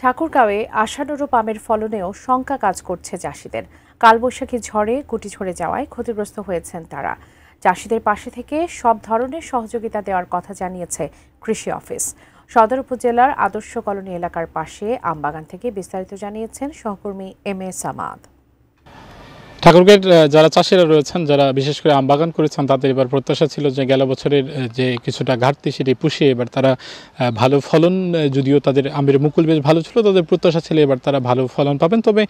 ঠাকুরগাঁওয়ে আশানুরূপ আমের ফলনেও শঙ্কা কাজ করছে চাষিদের। কালবৈশাখী ঝড়ে গুটি ঝরে যাওয়ায় ক্ষতিগ্রস্ত হয়েছেন তারা। চাষিদের পাশে থেকে সব ধরনের সহযোগিতা দেওয়ার কথা জানিয়েছে কৃষি অফিস। সদর উপজেলার আদর্শ কলোনি এলাকার পাশে আমবাগান থেকে বিস্তারিত জানিয়েছেন সহকর্মী এম এ সামাদ। ঠাকুরগাঁওয়ের যারা চাষিরা রয়েছেন, যারা বিশেষ করে আম বাগান করেছেন, তাদের এবার প্রত্যাশা ছিল যে গেল বছরের যে কিছুটা ঘাটতি সেটি পুষিয়ে এবার তারা ভালো ফলন, যদিও তাদের আমের মুকুল বেশ ভালো ছিল, তাদের প্রত্যাশা ছিল এবার তারা ভালো ফলন পাবেন। তবে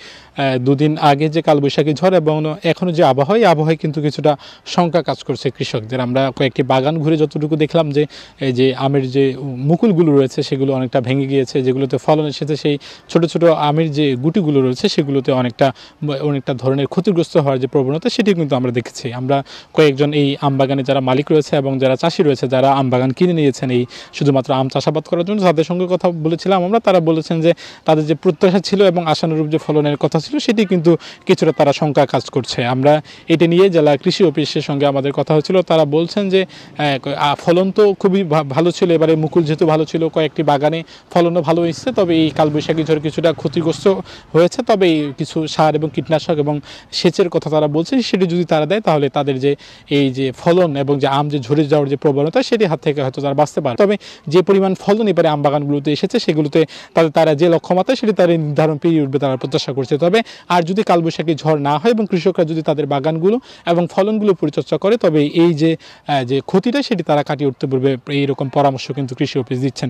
দুদিন আগে যে কালবৈশাখী ঝড় এবং এখনও যে আবহাওয়া, এই আবহাওয়ায় কিন্তু কিছুটা শঙ্কা কাজ করছে কৃষকদের। আমরা কয়েকটি বাগান ঘুরে যতটুকু দেখলাম যে এই যে আমের যে মুকুলগুলো রয়েছে সেগুলো অনেকটা ভেঙে গিয়েছে, যেগুলোতে ফলন এসেছে সেই ছোট ছোট আমের যে গুটিগুলো রয়েছে সেগুলোতে অনেকটা ধরনের ক্ষতিগ্রস্ত হওয়ার যে প্রবণতা সেটি কিন্তু আমরা দেখেছি। আমরা কয়েকজন এই আম বাগানে যারা মালিক রয়েছে এবং যারা চাষি রয়েছে, যারা আম বাগান কিনে নিয়েছেন এই শুধুমাত্র আম চাষাবাদ করার জন্য, তাদের সঙ্গে কথা বলেছিলাম আমরা। তারা বলেছেন যে তাদের যে প্রত্যাশা ছিল এবং আশানুরূপ যে ফলনের কথা ছিল সেটি কিন্তু কিছুটা তারা শঙ্কা কাজ করছে। আমরা এটা নিয়ে জেলা কৃষি অফিসের সঙ্গে আমাদের কথা হয়েছিল। তারা বলছেন যে ফলন তো খুবই ভালো ছিল, এবারে মুকুল যেহেতু ভালো ছিল, কয়েকটি বাগানে ফলনও ভালো এসেছে। তবে এই কালবৈশাখী ঝড় কিছুটা ক্ষতিগ্রস্ত হয়েছে। তবে কিছু সার এবং কীটনাশক এবং সেচের কথা তারা বলছে, সেটি যদি তারা দেয় তাহলে তাদের যে এই যে ফলন এবং যে আম যে ঝরে যাওয়ার যে প্রবণতা সেটি হাত থেকে হয়তো তারা বাঁচতে পারে। তবে যে পরিমাণ ফলন এবারে আম বাগানগুলোতে এসেছে সেগুলোতে তারা যে লক্ষ্যমাত্রা সেটি তারা নির্ধারণ পেরিয়ে উঠবে তারা প্রত্যাশা করছে। তবে আর যদি কালবৈশাখী ঝড় না হয় এবং কৃষকরা যদি তাদের বাগানগুলো এবং ফলনগুলো পরিচর্যা করে, তবে এই যে ক্ষতিটা সেটি তারা কাটিয়ে উঠতে পারবে, এইরকম পরামর্শ কিন্তু কৃষি অফিস দিচ্ছেন।